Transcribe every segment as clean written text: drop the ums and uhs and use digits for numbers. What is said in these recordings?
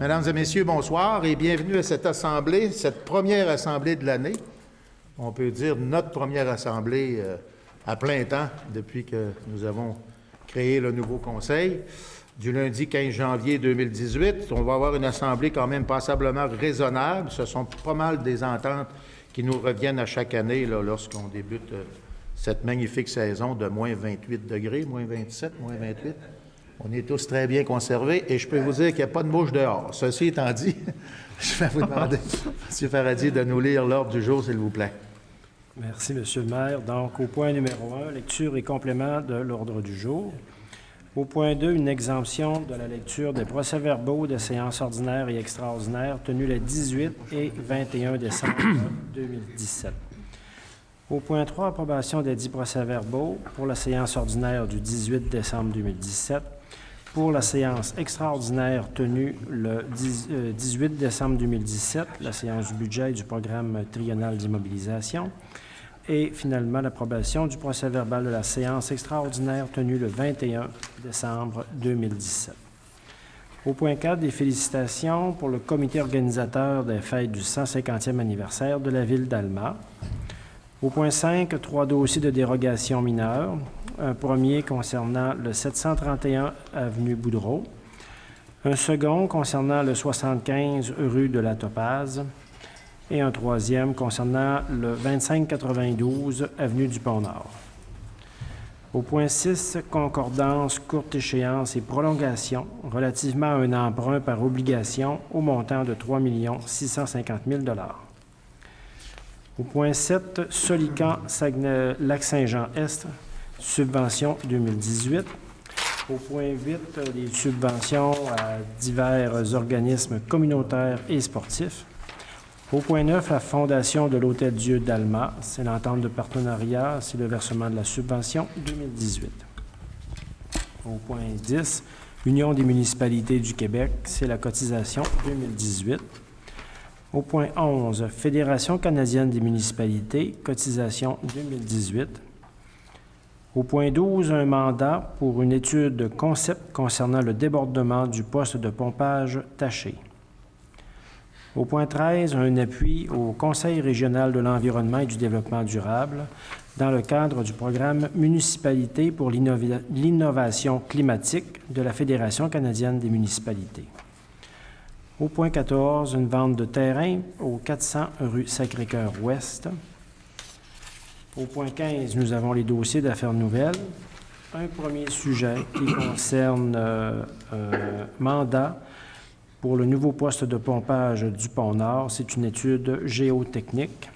Mesdames et messieurs, bonsoir et bienvenue à cette assemblée, cette première assemblée de l'année. On peut dire notre première assemblée à plein temps depuis que nous avons créé le nouveau conseil. Du lundi 15 janvier 2018, on va avoir une assemblée quand même passablement raisonnable. Ce sont pas mal des ententes qui nous reviennent à chaque année là, lorsqu'on débute cette magnifique saison de moins 28 degrés, moins 27, moins 28. On est tous très bien conservés et je peux vous dire qu'il n'y a pas de mouche dehors. Ceci étant dit, je vais vous demander, M. Paradis, de nous lire l'ordre du jour, s'il vous plaît. Merci, M. le maire. Donc, au point numéro 1, lecture et complément de l'ordre du jour. Au point 2, une exemption de la lecture des procès-verbaux de séances ordinaires et extraordinaires tenues les 18 et 21 décembre 2017. Au point 3, approbation des 10 procès-verbaux pour la séance ordinaire du 18 décembre 2017, pour la séance extraordinaire tenue le 18 décembre 2017, la séance du budget et du programme triennal d'immobilisation, et finalement l'approbation du procès-verbal de la séance extraordinaire tenue le 21 décembre 2017. Au point 4, des félicitations pour le comité organisateur des fêtes du 150e anniversaire de la ville d'Alma. Au point 5, 3 dossiers de dérogation mineure. Un premier concernant le 731 avenue Boudreau. Un second concernant le 75 rue de la Topaze. Et un troisième concernant le 2592 avenue du Pont-Nord. Au point 6, concordance, courte échéance et prolongation relativement à un emprunt par obligation au montant de 3 650 000 $. Au point 7, Solican, Lac-Saint-Jean-Est, subvention 2018. Au point 8, les subventions à divers organismes communautaires et sportifs. Au point 9, la fondation de l'Hôtel-Dieu d'Alma, c'est l'entente de partenariat, c'est le versement de la subvention 2018. Au point 10, Union des municipalités du Québec, c'est la cotisation 2018. Au point 11, Fédération canadienne des municipalités, cotisation 2018. Au point 12, un mandat pour une étude de concept concernant le débordement du poste de pompage Taché. Au point 13, un appui au Conseil régional de l'environnement et du développement durable dans le cadre du programme Municipalité pour l'innovation climatique de la Fédération canadienne des municipalités. Au point 14, une vente de terrain au 400 rue Sacré-Cœur-Ouest. Au point 15, nous avons les dossiers d'affaires nouvelles. Un premier sujet qui concerne mandat pour le nouveau poste de pompage du Pont-Nord. C'est une étude géotechnique.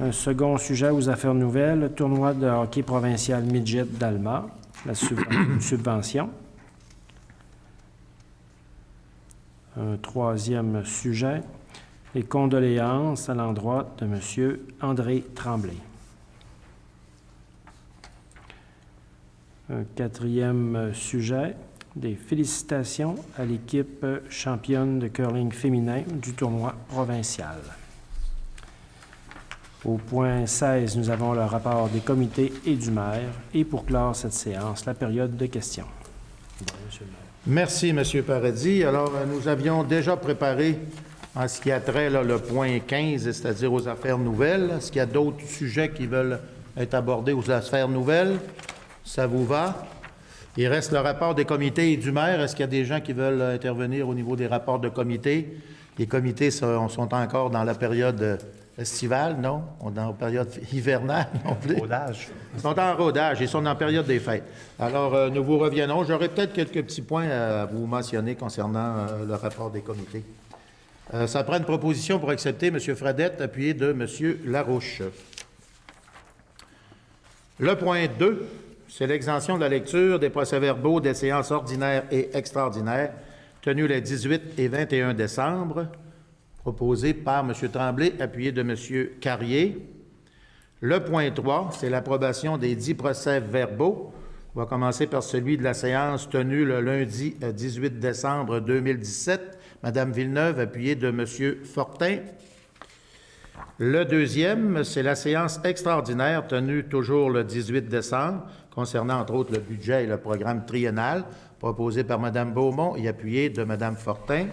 Un second sujet aux affaires nouvelles, tournoi de hockey provincial midget d'Alma, la subvention. Un troisième sujet, les condoléances à l'endroit de M. André Tremblay. Un quatrième sujet, des félicitations à l'équipe championne de curling féminin du tournoi provincial. Au point 16, nous avons le rapport des comités et du maire. Et pour clore cette séance, la période de questions. Bon, monsieur le maire. Merci, M. Paradis. Alors, nous avions déjà préparé en ce qui a trait là, le point 15, c'est-à-dire aux affaires nouvelles. Est-ce qu'il y a d'autres sujets qui veulent être abordés aux affaires nouvelles? Ça vous va? Il reste le rapport des comités et du maire. Est-ce qu'il y a des gens qui veulent intervenir au niveau des rapports de comités? Les comités sont encore dans la période estivale, non? On est dans la période hivernale non plus. Rodage. Ils sont en rodage, ils sont en période des fêtes. Alors, nous vous reviendrons. J'aurais peut-être quelques petits points à vous mentionner concernant le rapport des comités. Ça prend une proposition pour accepter M. Fradette, appuyé de M. Larouche. Le point 2, c'est l'exemption de la lecture des procès-verbaux des séances ordinaires et extraordinaires tenues les 18 et 21 décembre, proposé par M. Tremblay, appuyé de M. Carrier. Le point 3, c'est l'approbation des 10 procès-verbaux. On va commencer par celui de la séance tenue le lundi 18 décembre 2017. Mme Villeneuve, appuyée de M. Fortin. Le deuxième, c'est la séance extraordinaire tenue toujours le 18 décembre, concernant entre autres le budget et le programme triennal, proposé par Mme Beaumont et appuyé de Mme Fortin.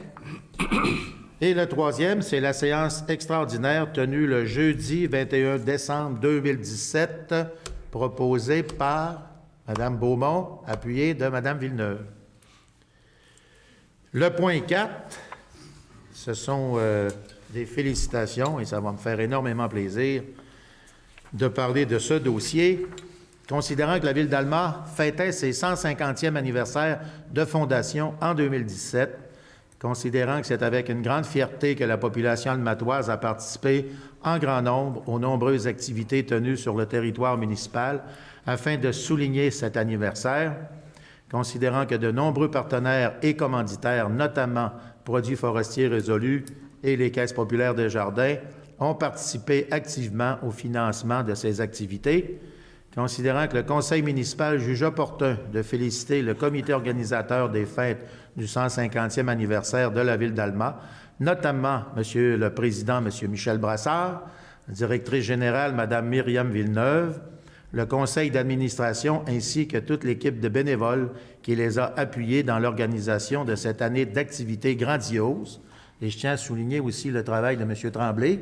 Et le troisième, c'est la séance extraordinaire tenue le jeudi 21 décembre 2017, proposée par Mme Beaumont, appuyée de Mme Villeneuve. Le point 4, ce sont des félicitations, et ça va me faire énormément plaisir de parler de ce dossier, considérant que la Ville d'Alma fêtait ses 150e anniversaire de fondation en 2017, considérant que c'est avec une grande fierté que la population almatoise a participé en grand nombre aux nombreuses activités tenues sur le territoire municipal afin de souligner cet anniversaire, considérant que de nombreux partenaires et commanditaires, notamment Produits forestiers résolus et les Caisses populaires des jardins, ont participé activement au financement de ces activités, considérant que le Conseil municipal juge opportun de féliciter le comité organisateur des fêtes du 150e anniversaire de la Ville d'Alma, notamment M. le Président, M. Michel Brassard, la directrice générale, Mme Myriam Villeneuve, le conseil d'administration ainsi que toute l'équipe de bénévoles qui les a appuyés dans l'organisation de cette année d'activités grandioses. Et je tiens à souligner aussi le travail de M. Tremblay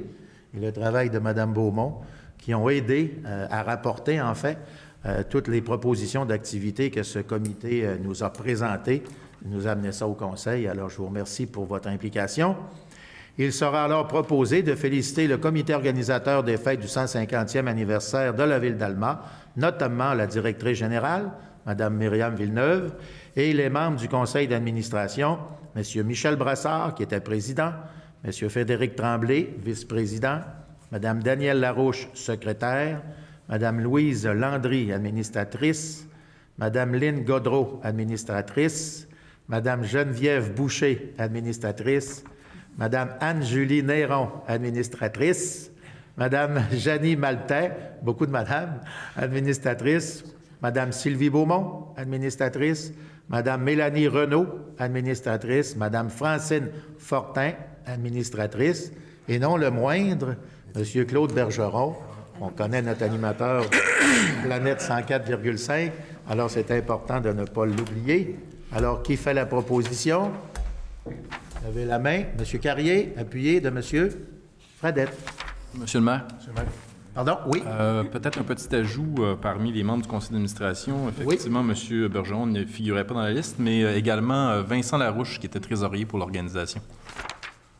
et le travail de Mme Beaumont, qui ont aidé à rapporter, en fait, toutes les propositions d'activités que ce comité nous a présentées. Il nous a amené ça au conseil. Alors, je vous remercie pour votre implication. Il sera alors proposé de féliciter le comité organisateur des fêtes du 150e anniversaire de la Ville d'Alma, notamment la directrice générale, Mme Myriam Villeneuve, et les membres du conseil d'administration, M. Michel Brassard, qui était président, M. Frédéric Tremblay, vice-président, Mme Danielle Larouche, secrétaire, Mme Louise Landry, administratrice, Mme Lynne Godreau, administratrice, Mme Geneviève Boucher, administratrice, Mme Anne-Julie Néron, administratrice, Mme Janie Maltais, beaucoup de madame, administratrice, Mme Sylvie Beaumont, administratrice, Mme Mélanie Renaud, administratrice, Mme Francine Fortin, administratrice, et non le moindre, M. Claude Bergeron. On connaît notre animateur Planète 104,5, alors c'est important de ne pas l'oublier. Alors, qui fait la proposition? Levez la main. M. Carrier, appuyé de M. Fradette. Monsieur le maire. Monsieur le maire. Pardon, oui. Peut-être un petit ajout parmi les membres du conseil d'administration. Effectivement, oui. M. Bergeron ne figurait pas dans la liste, mais également Vincent Larouche, qui était trésorier pour l'organisation.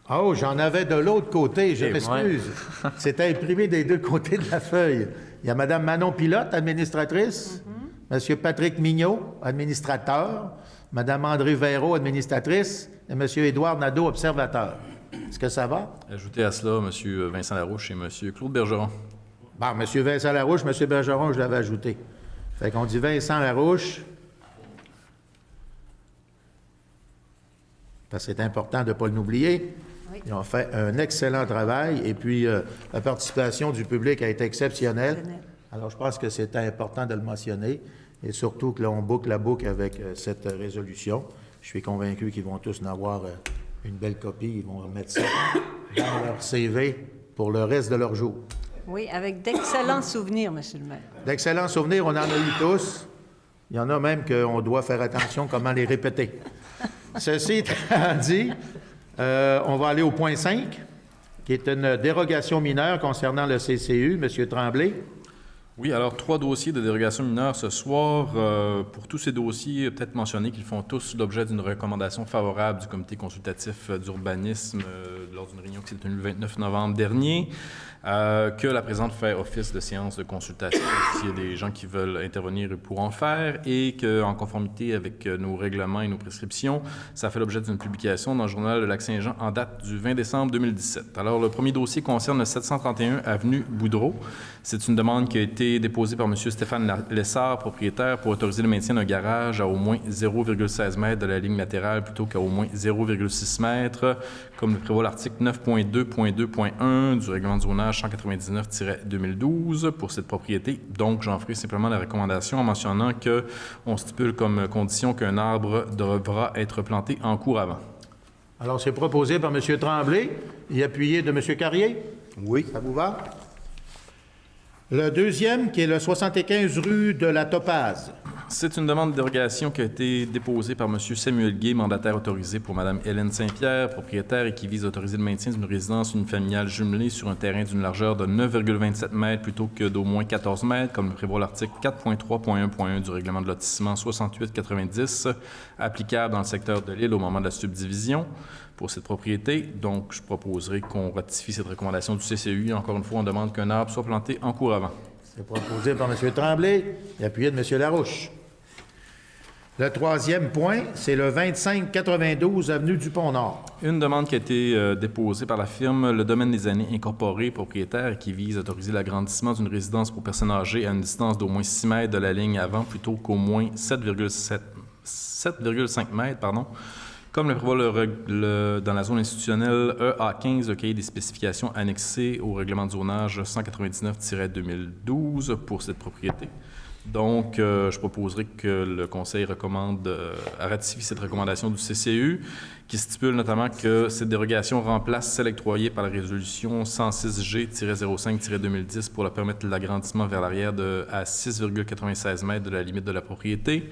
Oh, j'en avais de l'autre côté, je m'excuse. Ouais. C'était imprimé des deux côtés de la feuille. Il y a Mme Manon Pilote, administratrice, M. Patrick Mignot, administrateur, Mme André Véraud, administratrice, et M. Édouard Nadeau, observateur. Est-ce que ça va? Ajoutez à cela M. Vincent Larouche et M. Claude Bergeron. Bon, M. Vincent Larouche, M. Bergeron, je l'avais ajouté. Fait qu'on dit Vincent Larouche. Parce que c'est important de ne pas l'oublier. Oui. Ils ont fait un excellent travail et puis la participation du public a été exceptionnelle. Alors, je pense que c'est important de le mentionner et surtout que là, on boucle la boucle avec cette résolution. Je suis convaincu qu'ils vont tous en avoir une belle copie. Ils vont remettre ça dans leur CV pour le reste de leur jour. Oui, avec d'excellents souvenirs, M. le maire. D'excellents souvenirs, on en a eu tous. Il y en a même qu'on doit faire attention comment les répéter. Ceci étant dit, on va aller au point 5, qui est une dérogation mineure concernant le CCU. M. Tremblay. Oui, alors 3 dossiers de dérogation mineure ce soir. Pour tous ces dossiers, peut-être mentionner qu'ils font tous l'objet d'une recommandation favorable du comité consultatif d'urbanisme lors d'une réunion qui s'est tenue le 29 novembre dernier, que la présidente fait office de séance de consultation. S'il y a des gens qui veulent intervenir, ils pourront le faire, et qu'en conformité avec nos règlements et nos prescriptions, ça fait l'objet d'une publication dans le Journal de Lac-Saint-Jean en date du 20 décembre 2017. Alors, le premier dossier concerne le 731 avenue Boudreau. C'est une demande qui a été déposée par M. Stéphane Lessard, propriétaire, pour autoriser le maintien d'un garage à au moins 0,16 m de la ligne latérale plutôt qu'à au moins 0,6 m, comme le prévoit l'article 9.2.2.1 du règlement de zonage 199-2012 pour cette propriété. Donc, j'en ferai simplement la recommandation en mentionnant qu'on stipule comme condition qu'un arbre devra être planté en cours avant. Alors, c'est proposé par M. Tremblay et appuyé de M. Carrier. Oui. Ça vous va? Le deuxième, qui est le 75 rue de la Topaze. C'est une demande de dérogation qui a été déposée par M. Samuel Gay, mandataire autorisé pour Mme Hélène Saint-Pierre, propriétaire, et qui vise à autoriser le maintien d'une résidence unifamiliale jumelée sur un terrain d'une largeur de 9,27 mètres plutôt que d'au moins 14 mètres, comme le prévoit l'article 4.3.1.1 du règlement de lotissement 6890, applicable dans le secteur de l'île au moment de la subdivision pour cette propriété. Donc, je proposerai qu'on ratifie cette recommandation du CCUI. Encore une fois, on demande qu'un arbre soit planté en cours avant. C'est proposé par M. Tremblay et appuyé de M. Larouche. Le troisième point, c'est le 2592 avenue du Pont-Nord. Une demande qui a été déposée par la firme Le Domaine des Années Incorporé, propriétaire, et qui vise à autoriser l'agrandissement d'une résidence pour personnes âgées à une distance d'au moins 6 mètres de la ligne avant plutôt qu'au moins 7,5 mètres, comme le prévoit dans la zone institutionnelle EA15, le cahier des spécifications annexé au règlement de zonage 199-2012 pour cette propriété. Donc, je proposerai que le Conseil recommande à ratifier cette recommandation du CCU, qui stipule notamment que cette dérogation remplace celle octroyée par la résolution 106G-05-2010 pour permettre l'agrandissement vers l'arrière à 6,96 mètres de la limite de la propriété,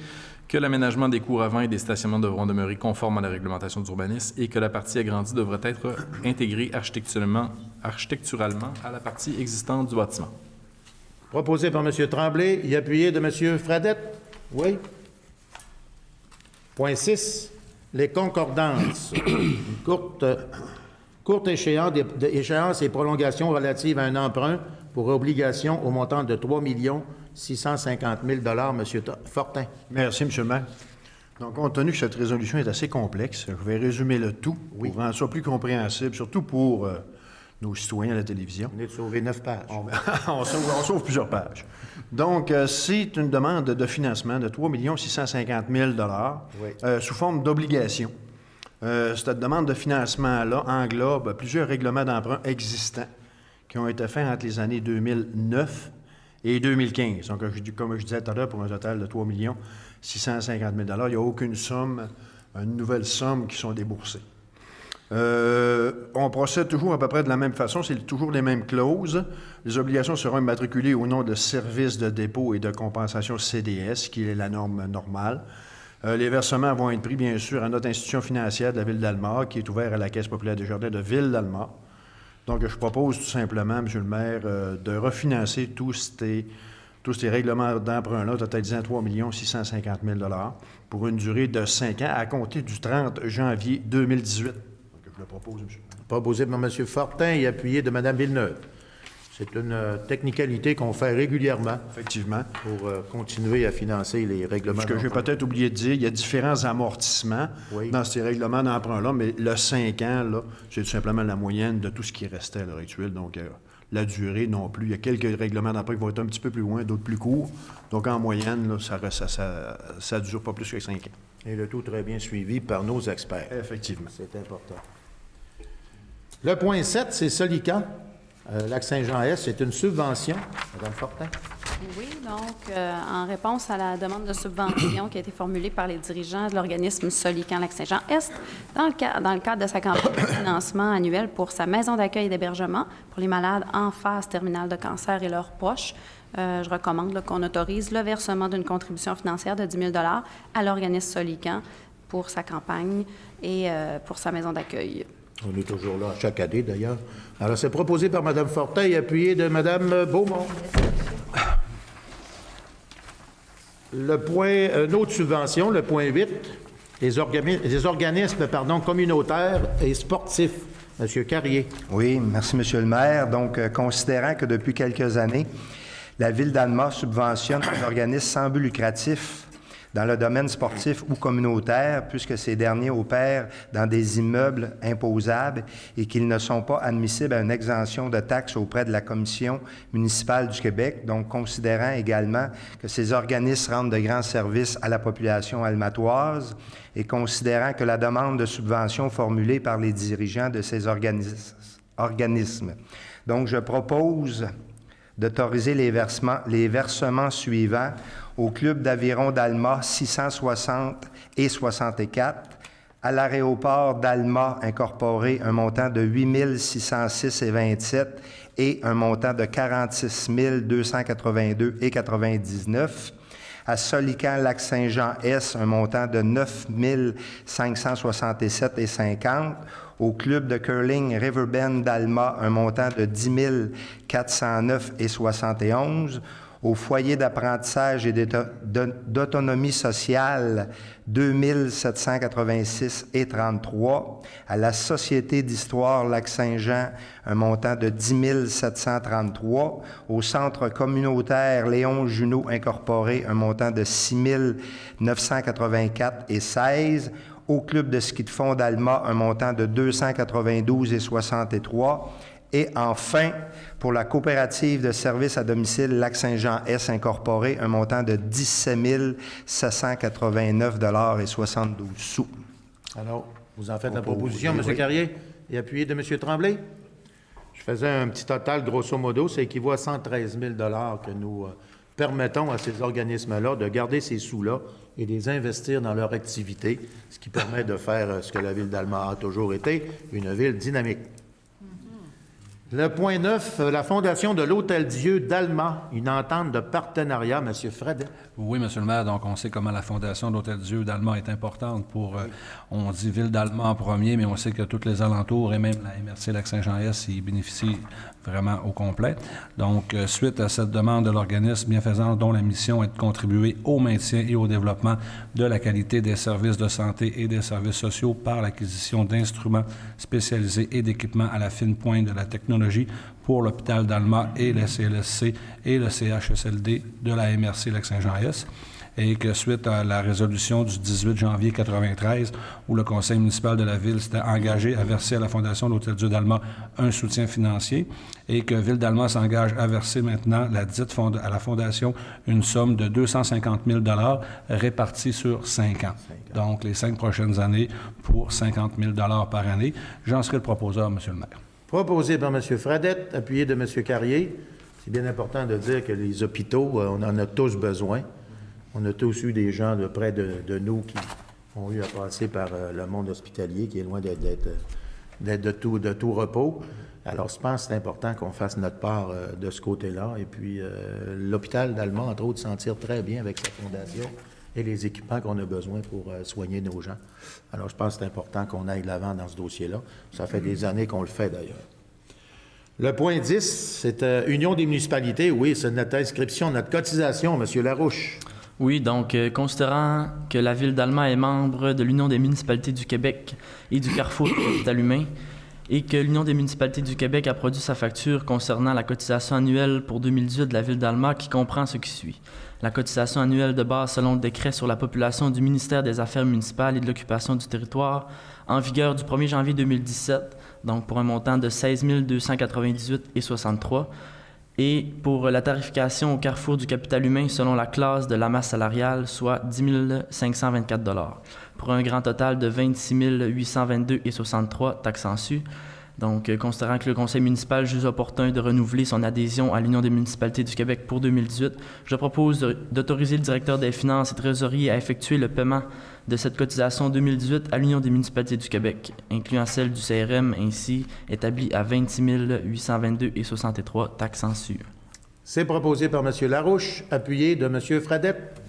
que l'aménagement des cours avant et des stationnements devront demeurer conformes à la réglementation d'urbanisme et que la partie agrandie devrait être intégrée architecturalement à la partie existante du bâtiment. Proposé par M. Tremblay et appuyé de M. Fradette. Oui. Point 6. Les concordances. Une courte échéance et prolongation relative à un emprunt pour obligation au montant de 3 650 000 M. Fortin. Merci, M. le maire. Donc, compte tenu que cette résolution est assez complexe, je vais résumer le tout pour rendre ça plus compréhensible, surtout pour nos citoyens à la télévision. On est de sauver 9 pages. On sauve plusieurs pages. Donc, c'est une demande de financement de 3 650 000 sous forme d'obligation. Cette demande de financement-là englobe plusieurs règlements d'emprunt existants qui ont été faits entre les années 2009 et 2015. Donc, comme je disais tout à l'heure, pour un total de 3 650 000 il n'y a aucune somme, une nouvelle somme qui sont déboursées. On procède toujours à peu près de la même façon, c'est toujours les mêmes clauses. Les obligations seront immatriculées au nom de services de dépôt et de compensation CDS, qui est la norme normale. Les versements vont être pris, bien sûr, à notre institution financière de la Ville d'Alma, qui est ouverte à la Caisse populaire des jardins de Ville d'Alma. Donc, je propose tout simplement, M. le maire, de refinancer tous ces règlements d'emprunt-là, totalisant 3 650 000 pour une durée de 5 ans à compter du 30 janvier 2018. Je le propose, M. Proposé par M. Fortin et appuyé de Mme Villeneuve. C'est une technicalité qu'on fait régulièrement. Effectivement. Pour continuer à financer les règlements Ce que j'ai peut-être oublié de dire, il y a différents amortissements dans ces règlements d'emprunt-là, mais le 5 ans, là, c'est tout simplement la moyenne de tout ce qui restait à l'heure actuelle. Donc, la durée non plus. Il y a quelques règlements d'emprunt qui vont être un petit peu plus loin, d'autres plus courts. Donc, en moyenne, là, ça ne dure pas plus que 5 ans. Et le tout très bien suivi par nos experts. Effectivement. C'est important. Le point 7, c'est Solican. Lac-Saint-Jean-Est, c'est une subvention. Mme Fortin. Oui, donc, en réponse à la demande de subvention qui a été formulée par les dirigeants de l'organisme Solican Lac-Saint-Jean-Est, dans le cadre de sa campagne de financement annuel pour sa maison d'accueil et d'hébergement pour les malades en phase terminale de cancer et leurs proches, je recommande qu'on autorise le versement d'une contribution financière de 10 000 $ à l'organisme Solican pour sa campagne et pour sa maison d'accueil. On est toujours là chaque année, d'ailleurs. Alors, c'est proposé par Mme Fortin et appuyé de Mme Beaumont. Le point, une autre subvention, le point 8, les organismes communautaires et sportifs. M. Carrier. Oui, merci, M. le maire. Donc, considérant que depuis quelques années, la Ville d'Alma subventionne des organismes sans but lucratif dans le domaine sportif ou communautaire, puisque ces derniers opèrent dans des immeubles imposables et qu'ils ne sont pas admissibles à une exemption de taxes auprès de la Commission municipale du Québec. Donc, considérant également que ces organismes rendent de grands services à la population almatoise et considérant que la demande de subvention formulée par les dirigeants de ces organismes. Donc, je propose d'autoriser les versements suivants au Club d'aviron d'Alma 660 et 64 À l'aéroport d'Alma incorporé, un montant de 8 606,27 et un montant de 46 282,99. À Solican-Lac-Saint-Jean-Est, un montant de 9 567,50. Au club de curling Riverbend d'Alma, un montant de 10 409,71. Au foyer d'apprentissage et d'autonomie sociale, 2 786,33. À la Société d'histoire Lac-Saint-Jean, un montant de 10 733. Au Centre communautaire Léon Junot incorporé, un montant de 6 984,16. Au club de ski de fond d'Alma, un montant de 292,63. Et enfin, pour la coopérative de services à domicile Lac-Saint-Jean-Est incorporé, un montant de 17 789,72 $. Alors, vous en faites la proposition, M. Carrier, et appuyé de M. Tremblay. Je faisais un petit total, grosso modo, ça équivaut à 113 000 $ que nous permettons à ces organismes-là de garder ces sous-là et de les investir dans leur activité, ce qui permet de faire ce que la Ville d'Alma a toujours été, une ville dynamique. Le point 9, la fondation de l'Hôtel-Dieu d'Alma, une entente de partenariat. M. Fred. Oui, M. le maire. Donc, on sait comment la fondation de l'Hôtel-Dieu d'Alma est importante pour, on dit Ville d'Alma en premier, mais on sait que tous les alentours et même la MRC Lac-Saint-Jean-Est y bénéficient vraiment au complet. Donc, suite à cette demande de l'organisme bienfaisant dont la mission est de contribuer au maintien et au développement de la qualité des services de santé et des services sociaux par l'acquisition d'instruments spécialisés et d'équipements à la fine pointe de la technologie pour l'hôpital d'Alma et le CLSC et le CHSLD de la MRC Lac-Saint-Jean-Est, et que suite à la résolution du 18 janvier 1993, où le conseil municipal de la ville s'était engagé à verser à la fondation de l'Hôtel-Dieu d'Alma un soutien financier, et que Ville d'Alma s'engage à verser maintenant à la fondation une somme de 250 000 $ répartie sur 5 ans. Donc, les 5 prochaines années pour 50 000 $ par année. J'en serai le proposeur, M. le maire. Proposé par M. Fradette, appuyé de M. Carrier. C'est bien important de dire que les hôpitaux, on en a tous besoin. On a tous eu des gens de près de nous qui ont eu à passer par le monde hospitalier, qui est loin d'être de tout repos. Alors, je pense que c'est important qu'on fasse notre part de ce côté-là. Et puis, l'hôpital d'Alma, entre autres, s'en tire très bien avec sa fondation et les équipements qu'on a besoin pour soigner nos gens. Alors, je pense que c'est important qu'on aille de l'avant dans ce dossier-là. Ça fait des années qu'on le fait, d'ailleurs. Le point 10, c'est Union des municipalités. Oui, c'est notre inscription, notre cotisation, M. Larouche. Oui, donc, considérant que la Ville d'Alma est membre de l'Union des municipalités du Québec et du Carrefour du capital humain, et que l'Union des municipalités du Québec a produit sa facture concernant la cotisation annuelle pour 2018 de la Ville d'Alma, qui comprend ce qui suit. La cotisation annuelle de base selon le décret sur la population du ministère des Affaires municipales et de l'occupation du territoire, en vigueur du 1er janvier 2017, donc pour un montant de 16 298,63 $, et pour la tarification au Carrefour du capital humain selon la classe de la masse salariale, soit 10 524 $, pour un grand total de 26 822,63 $, taxes en su. Donc, considérant que le conseil municipal juge opportun de renouveler son adhésion à l'Union des municipalités du Québec pour 2018, je propose d'autoriser le directeur des finances et trésorier à effectuer le paiement de cette cotisation 2018 à l'Union des municipalités du Québec, incluant celle du CRM, ainsi établie à 26 822,63 $, taxes en su. C'est proposé par M. Larouche, appuyé de M. Fradette.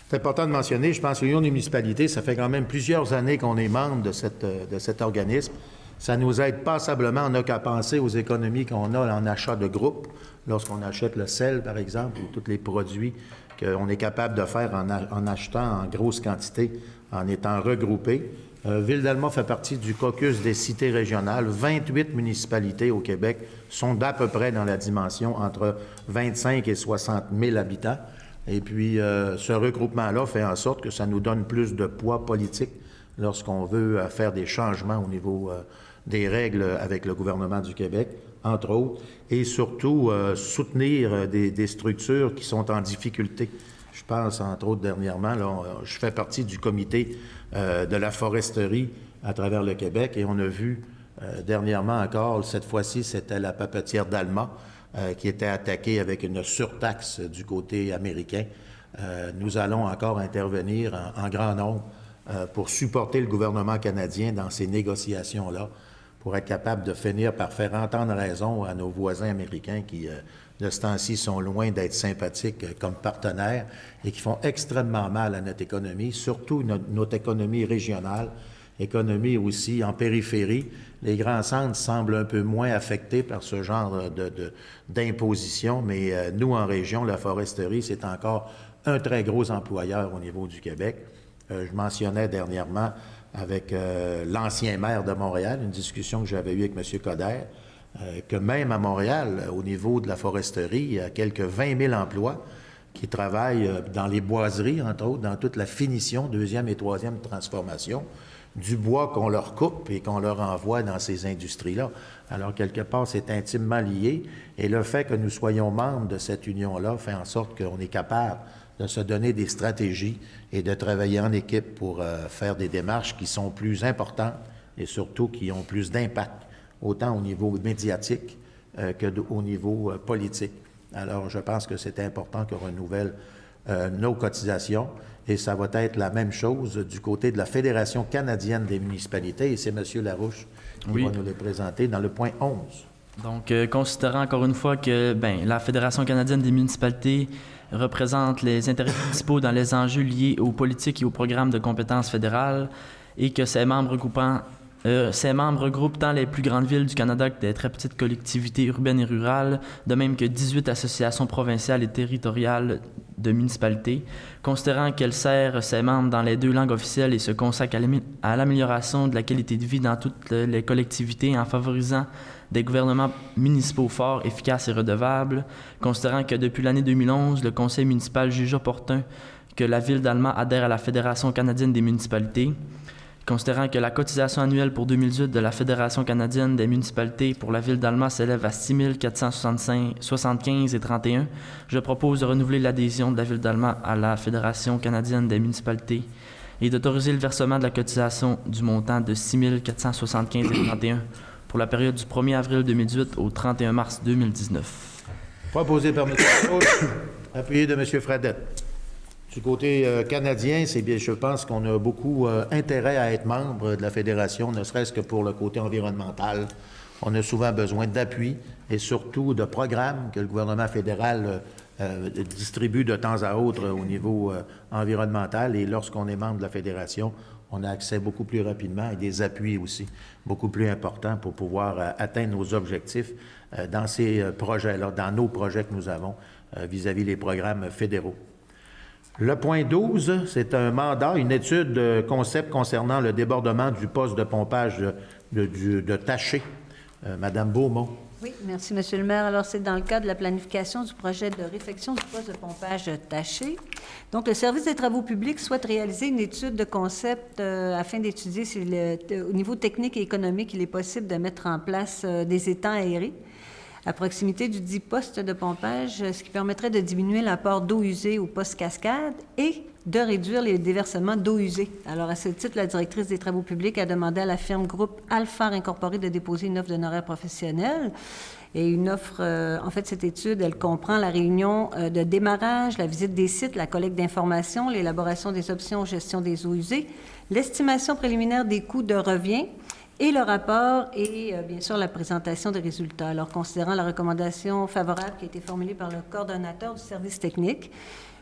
C'est important de mentionner, je pense que l'Union des municipalités, ça fait quand même plusieurs années qu'on est membre de cet organisme. Ça nous aide passablement. On n'a qu'à penser aux économies qu'on a en achat de groupe, lorsqu'on achète le sel, par exemple, ou tous les produits qu'on est capable de faire en achetant en grosse quantité, en étant regroupés. Ville d'Alma fait partie du caucus des cités régionales. 28 municipalités au Québec sont d'à peu près dans la dimension entre 25 et 60 000 habitants. Et puis, ce regroupement-là fait en sorte que ça nous donne plus de poids politique lorsqu'on veut faire des changements au niveau des règles avec le gouvernement du Québec, entre autres, et surtout soutenir des structures qui sont en difficulté. Je pense, entre autres, dernièrement, là, je fais partie du comité de la foresterie à travers le Québec, et on a vu dernièrement encore, cette fois-ci, c'était la papetière d'Alma, qui était attaquée avec une surtaxe du côté américain. Nous allons encore intervenir en grand nombre pour supporter le gouvernement canadien dans ces négociations-là, pour être capable de finir par faire entendre raison à nos voisins américains qui, de ce temps-ci, sont loin d'être sympathiques comme partenaires et qui font extrêmement mal à notre économie, surtout notre économie régionale, économie aussi en périphérie. Les grands centres semblent un peu moins affectés par ce genre d'imposition, mais nous, en région, la foresterie, c'est encore un très gros employeur au niveau du Québec. Je mentionnais dernièrement avec l'ancien maire de Montréal, une discussion que j'avais eue avec M. Coder, que même à Montréal, au niveau de la foresterie, il y a quelques 20 000 emplois qui travaillent dans les boiseries, entre autres, dans toute la finition, deuxième et troisième transformation, du bois qu'on leur coupe et qu'on leur envoie dans ces industries-là. Alors, quelque part, c'est intimement lié, et le fait que nous soyons membres de cette union-là fait en sorte qu'on est capable de se donner des stratégies et de travailler en équipe pour faire des démarches qui sont plus importantes et surtout qui ont plus d'impact, autant au niveau médiatique qu'au niveau politique. Alors, je pense que c'est important qu'on renouvelle nos cotisations, et ça va être la même chose du côté de la Fédération canadienne des municipalités, et c'est M. Larouche qui va nous les présenter dans le point 11. Donc, considérant encore une fois que la Fédération canadienne des municipalités représente les intérêts municipaux dans les enjeux liés aux politiques et aux programmes de compétences fédérales, et que ses membres groupent tant les plus grandes villes du Canada que des très petites collectivités urbaines et rurales, de même que 18 associations provinciales et territoriales de municipalités. Considérant qu'elle sert ses membres dans les 2 langues officielles et se consacre à l'amélioration de la qualité de vie dans toutes les collectivités en favorisant des gouvernements municipaux forts, efficaces et redevables. Considérant que depuis l'année 2011, le conseil municipal juge opportun que la ville d'Alma adhère à la Fédération canadienne des municipalités. Considérant que la cotisation annuelle pour 2018 de la Fédération canadienne des municipalités pour la ville d'Alma s'élève à 6 475,31 $, je propose de renouveler l'adhésion de la ville d'Alma à la Fédération canadienne des municipalités et d'autoriser le versement de la cotisation du montant de 6 475,31 $ pour la période du 1er avril 2018 au 31 mars 2019. Proposé par M. Larouche, appuyé de M. Fradette. Du côté canadien, c'est bien, je pense qu'on a beaucoup intérêt à être membre de la Fédération, ne serait-ce que pour le côté environnemental. On a souvent besoin d'appui et surtout de programmes que le gouvernement fédéral distribue de temps à autre au niveau environnemental. Et lorsqu'on est membre de la Fédération, on a accès beaucoup plus rapidement et des appuis aussi beaucoup plus importants pour pouvoir atteindre nos objectifs dans ces projets-là, dans nos projets que nous avons vis-à-vis des programmes fédéraux. Le point 12, c'est un mandat, une étude de concept concernant le débordement du poste de pompage de Taché. Madame Beaumont. Oui, merci, M. le maire. Alors, c'est dans le cadre de la planification du projet de réfection du poste de pompage Taché. Donc, le service des travaux publics souhaite réaliser une étude de concept afin d'étudier si au niveau technique et économique, il est possible de mettre en place des étangs aérés à proximité du dit poste de pompage, ce qui permettrait de diminuer l'apport d'eau usée au poste cascade et de réduire les déversements d'eau usée. Alors, à ce titre, la directrice des travaux publics a demandé à la firme Groupe Alphar Incorporé de déposer une offre d'honoraires professionnels. Et une offre, en fait, cette étude, elle comprend la réunion de démarrage, la visite des sites, la collecte d'informations, l'élaboration des options gestion des eaux usées, l'estimation préliminaire des coûts de revient, et le rapport et, bien sûr, la présentation des résultats. Alors, considérant la recommandation favorable qui a été formulée par le coordonnateur du service technique,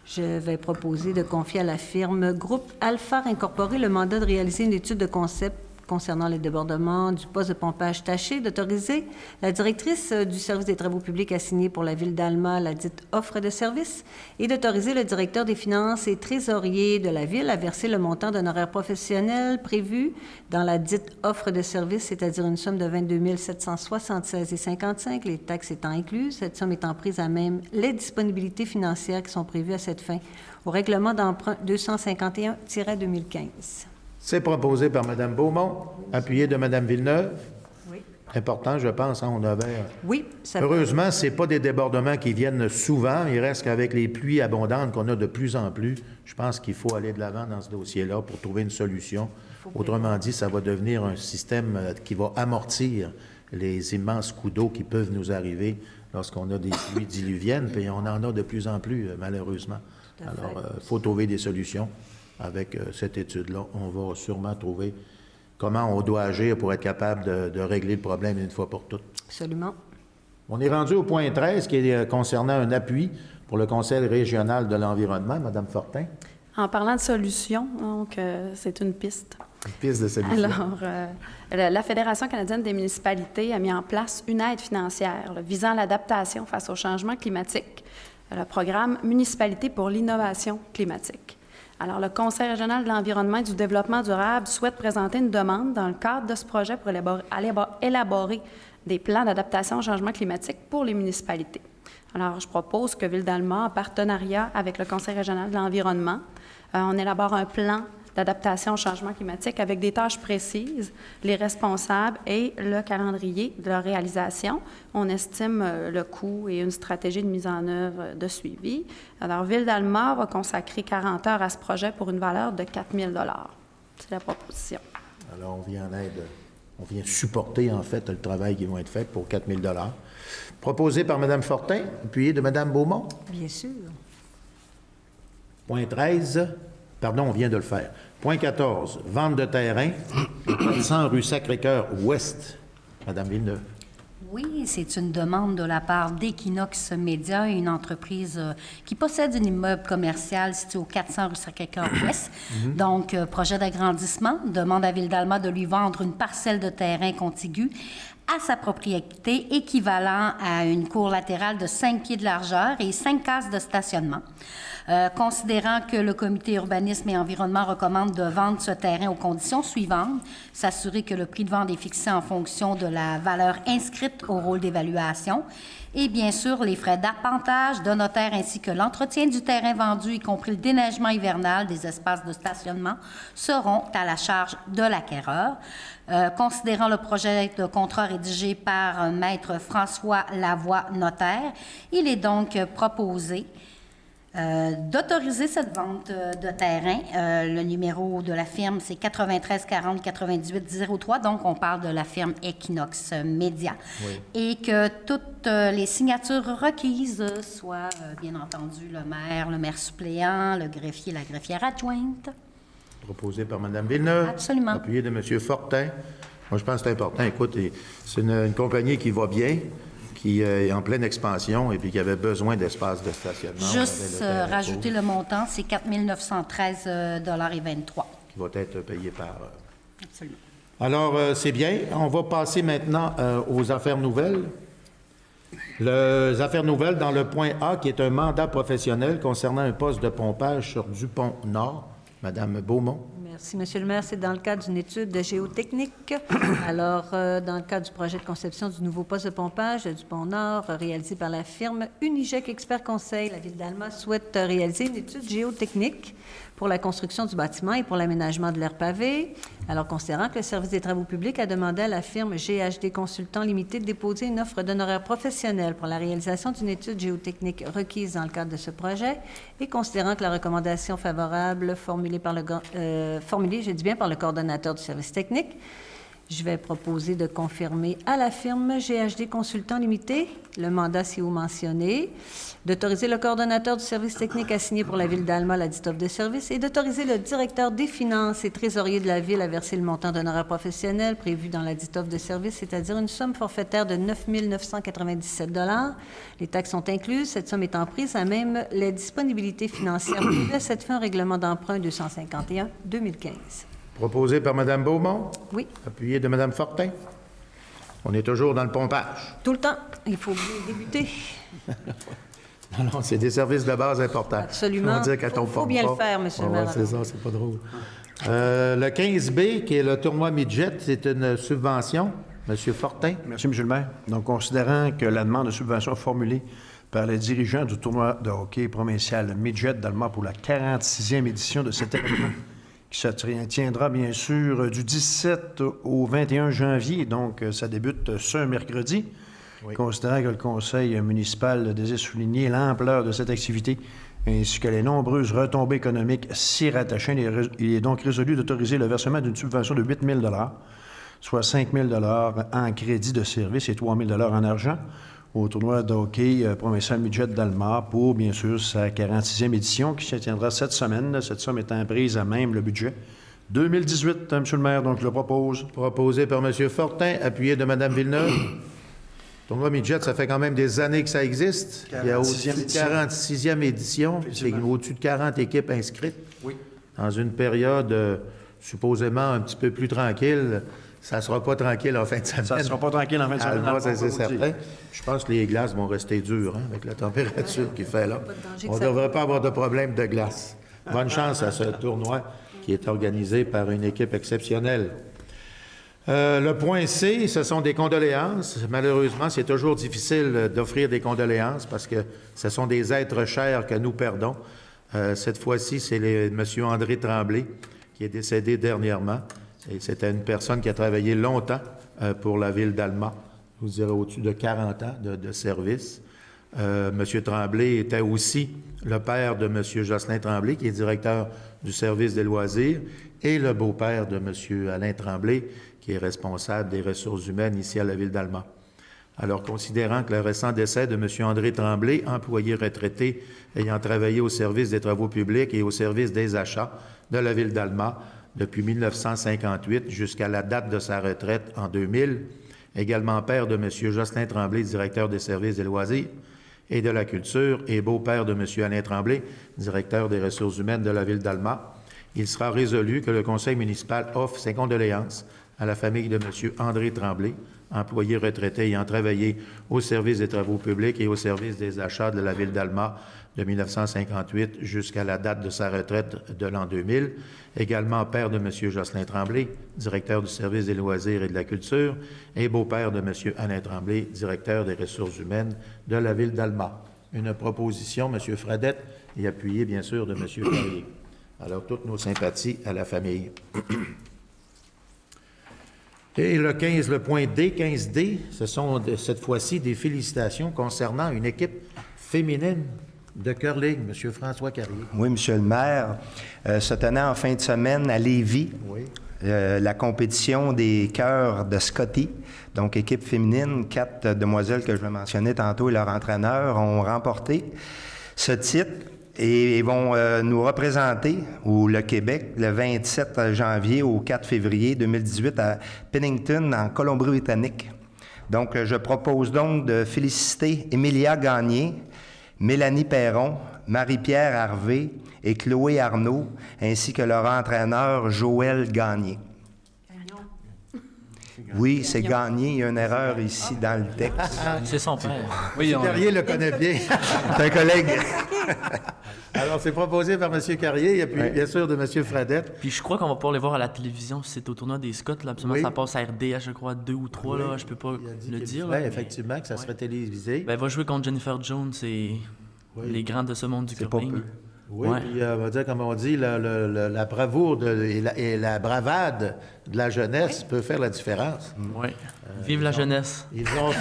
je vais proposer de confier à la firme Groupe Alphar Incorporé le mandat de réaliser une étude de concept concernant les débordements du poste de pompage Taché, d'autoriser la directrice du service des travaux publics à signer pour la ville d'Alma la dite offre de service et d'autoriser le directeur des finances et trésorier de la ville à verser le montant d'honoraires professionnels prévu dans la dite offre de service, c'est-à-dire une somme de 22 776,55 $, les taxes étant incluses, cette somme étant prise à même les disponibilités financières qui sont prévues à cette fin au règlement d'emprunt 251-2015. C'est proposé par Mme Beaumont, appuyé de Mme Villeneuve. Oui. Important, je pense, hein, on avait... Oui. Heureusement, ce n'est pas des débordements qui viennent souvent. Il reste qu'avec les pluies abondantes qu'on a de plus en plus, je pense qu'il faut aller de l'avant dans ce dossier-là pour trouver une solution. Autrement dit, ça va devenir un système qui va amortir les immenses coups d'eau qui peuvent nous arriver lorsqu'on a des pluies diluviennes, puis on en a de plus en plus, malheureusement. Alors, il faut trouver des solutions. avec cette étude-là, on va sûrement trouver comment on doit agir pour être capable de régler le problème une fois pour toutes. Absolument. On est rendu au point 13, qui est concernant un appui pour le Conseil régional de l'environnement. Madame Fortin, En parlant de solutions, donc, c'est une piste. une piste de solution. Alors, la Fédération canadienne des municipalités a mis en place une aide financière là, visant l'adaptation face au changement climatique, le programme Municipalité pour l'innovation climatique. Alors, le Conseil régional de l'environnement et du développement durable souhaite présenter une demande dans le cadre de ce projet pour élaborer des plans d'adaptation au changement climatique pour les municipalités. Alors, je propose que Ville-d'Alma, en partenariat avec le Conseil régional de l'environnement, on élabore un plan d'adaptation au changement climatique avec des tâches précises, les responsables et le calendrier de leur réalisation. On estime le coût et une stratégie de mise en œuvre de suivi. Alors, Ville-d'Alma va consacrer 40 heures à ce projet pour une valeur de 4 000 $. C'est la proposition. Alors, on vient en aide, on vient supporter, en fait, le travail qui va être fait pour 4 000 $. Proposé par Mme Fortin, appuyé de Mme Beaumont. Bien sûr. Point 13, pardon, on vient de le faire. Point 14, vente de terrain, 400 rue Sacré-Cœur-Ouest. Madame Villeneuve. Oui, c'est une demande de la part d'Equinox Média, une entreprise qui possède un immeuble commercial situé au 400 rue Sacré-Cœur-Ouest. Donc, projet d'agrandissement, demande à Ville-d'Alma de lui vendre une parcelle de terrain contiguë à sa propriété, équivalent à une cour latérale de 5 pieds de largeur et 5 cases de stationnement. Considérant que le comité urbanisme et environnement recommande de vendre ce terrain aux conditions suivantes, s'assurer que le prix de vente est fixé en fonction de la valeur inscrite au rôle d'évaluation et bien sûr les frais d'appontage, de notaire ainsi que l'entretien du terrain vendu, y compris le déneigement hivernal des espaces de stationnement, seront à la charge de l'acquéreur. Considérant le projet de contrat rédigé par Maître François Lavoie, notaire, il est donc proposé d'autoriser cette vente de terrain. Le numéro de la firme, c'est 93 40 98 03, donc on parle de la firme Equinox Média. Oui. Et que toutes les signatures requises soient, bien entendu, le maire suppléant, le greffier, la greffière adjointe. Proposé par Mme Villeneuve. Absolument. Appuyé de M. Fortin. Moi, je pense que c'est important. Écoute, c'est une compagnie qui va bien, qui est en pleine expansion et puis qui avait besoin d'espace de stationnement. Juste rajouter le montant, c'est 4 913,23 $. Qui va être payé par... Absolument. Alors, c'est bien. On va passer maintenant aux affaires nouvelles. Les affaires nouvelles dans le point A, qui est un mandat professionnel concernant un poste de pompage sur Dupont-Nord. Madame Beaumont. Merci, Monsieur le maire. C'est dans le cadre d'une étude de géotechnique. Alors, dans le cadre du projet de conception du nouveau poste de pompage du Pont-Nord, réalisé par la firme Unigec Expert Conseil, la Ville d'Alma souhaite réaliser une étude géotechnique pour la construction du bâtiment et pour l'aménagement de l'aire pavée. Alors, considérant que le service des travaux publics a demandé à la firme GHD Consultants Limités de déposer une offre d'honoraires professionnels pour la réalisation d'une étude géotechnique requise dans le cadre de ce projet, et considérant que la recommandation favorable formulée par le coordonnateur du service technique, je vais proposer de confirmer à la firme GHD Consultants Limités le mandat ci-haut mentionné, d'autoriser le coordonnateur du service technique à signer pour la Ville d'Alma la dite offre de service et d'autoriser le directeur des finances et trésorier de la Ville à verser le montant d'honoraires professionnels prévu dans la dite offre de service, c'est-à-dire une somme forfaitaire de 9 997 $. Les taxes sont incluses, cette somme étant prise à même les disponibilités financières prévues à cette fin au règlement d'emprunt 251-2015. Proposé par Mme Beaumont. Oui. Appuyé de Mme Fortin. On est toujours dans le pompage. Tout le temps. Il faut bien débuter. Non, c'est des services de base importants. Absolument. Il faut bien le faire, M. le maire. C'est ça, c'est pas drôle. Le 15B, qui est le tournoi Midget, c'est une subvention. M. Fortin. Merci, M. le maire. Donc, considérant que la demande de subvention formulée par les dirigeants du tournoi de hockey provincial Midget d'Alma pour la 46e édition de cet événement, qui se tiendra bien sûr du 17 au 21 janvier, donc ça débute ce mercredi. Oui. Considérant que le conseil municipal désire souligner l'ampleur de cette activité ainsi que les nombreuses retombées économiques s'y rattachant, il est donc résolu d'autoriser le versement d'une subvention de 8 000 $, soit 5 000 $ en crédit de service et 3 000 $ en argent, au tournoi de hockey provincial midget d'Alma pour, bien sûr, sa 46e édition qui se tiendra cette semaine. Cette somme étant prise à même le budget 2018, M. le maire, donc je le propose. Proposé par M. Fortin, appuyé de Mme Villeneuve. Tournoi midget, ça fait quand même des années que ça existe. Il y a au-dessus de 46e édition. C'est au-dessus de 40 équipes inscrites. Oui. Dans une période supposément un petit peu plus tranquille. Ça ne sera pas tranquille en fin de semaine. Ça ne sera pas tranquille en fin de semaine. Moi, c'est certain. Je pense que les glaces vont rester dures avec la température qu'il fait là. On ne devrait pas avoir de problème de glace. Bonne chance à ce tournoi qui est organisé par une équipe exceptionnelle. Le point C, ce sont des condoléances. Malheureusement, c'est toujours difficile d'offrir des condoléances parce que ce sont des êtres chers que nous perdons. Cette fois-ci, c'est M. André Tremblay qui est décédé dernièrement. Et c'était une personne qui a travaillé longtemps pour la ville d'Alma. Je vous dirais au-dessus de 40 ans de service. M. Tremblay était aussi le père de M. Jocelyn Tremblay, qui est directeur du service des loisirs, et le beau-père de M. Alain Tremblay, qui est responsable des ressources humaines ici à la ville d'Alma. Alors, considérant que le récent décès de M. André Tremblay, employé retraité ayant travaillé au service des travaux publics et au service des achats de la ville d'Alma depuis 1958 jusqu'à la date de sa retraite en 2000, également père de M. Jocelyn Tremblay, directeur des services des loisirs et de la culture, et beau-père de M. Alain Tremblay, directeur des ressources humaines de la ville d'Alma, il sera résolu que le conseil municipal offre ses condoléances à la famille de M. André Tremblay, employé retraité ayant travaillé au service des travaux publics et au service des achats de la ville d'Alma de 1958 jusqu'à la date de sa retraite de l'an 2000, également père de M. Jocelyn Tremblay, directeur du service des loisirs et de la culture, et beau-père de M. Alain Tremblay, directeur des ressources humaines de la ville d'Alma. Une proposition, M. Fradette, et appuyée, bien sûr, de M. Carrier. Alors, toutes nos sympathies à la famille. Et le 15, le point D, 15D, ce sont cette fois-ci des félicitations concernant une équipe féminine de curling, M. François Carrier. Oui, M. le maire. Se tenait en fin de semaine à Lévis, Oui. la compétition des chœurs de Scotty, donc équipe féminine. 4 demoiselles que je vais mentionner tantôt et leur entraîneur ont remporté ce titre et vont nous représenter le Québec le 27 janvier au 4 février 2018 à Pennington, en Colombie-Britannique. Donc, je propose donc de féliciter Émilia Gagné, Mélanie Perron, Marie-Pierre Harvé et Chloé Arnaud, ainsi que leur entraîneur Joël Gagné. Oui, c'est Gagné. Il y a une erreur ici dans le texte. C'est son père. Oui, Carrier le connaît bien. C'est un collègue. Alors, c'est proposé par M. Carrier et puis, bien sûr, de M. Fradette. Puis je crois qu'on va pouvoir les voir à la télévision si c'est au tournoi des Scots. Là. Absolument, Oui. ça passe à RDH, je crois, 2 ou 3. Là, je peux pas le dire. Là, mais- Effectivement, que ça serait télévisé. Ben, elle va jouer contre Jennifer Jones et les grands de ce monde du C'est pas curling. peu. Oui, Ouais. puis on va dire, comme on dit, la bravoure et la bravade de la jeunesse peut faire la différence. Oui. Vive la jeunesse. Ils ont...